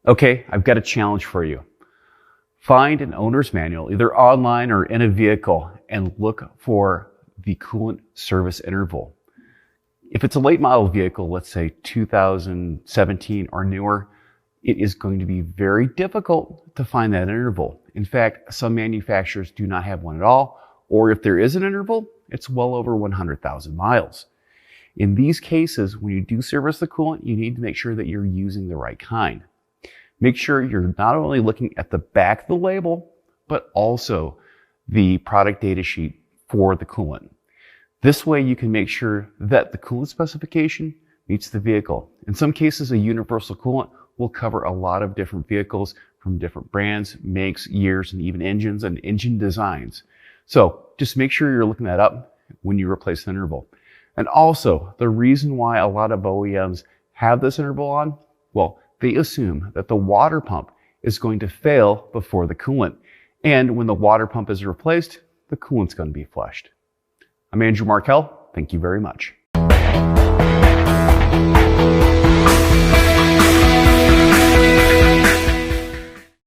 Okay, I've got a challenge for you. Find an owner's manual, either online or in a vehicle, and look for the coolant service interval. If it's a late model vehicle, let's say 2017 or newer, it is going to be very difficult to find that interval. In fact, some manufacturers do not have one at all, or if there is an interval, it's well over 100,000 miles. In these cases, when you do service the coolant, you need to make sure that you're using the right kind. Make sure you're not only looking at the back of the label, but also the product data sheet for the coolant. This way you can make sure that the coolant specification meets the vehicle. In some cases, a universal coolant will cover a lot of different vehicles from different brands, makes, years, and even engines and engine designs. So just make sure you're looking that up when you replace the interval. And also, the reason why a lot of OEMs have this interval on, well, they assume that the water pump is going to fail before the coolant. And when the water pump is replaced, the coolant's going to be flushed. I'm Andrew Markell. Thank you very much.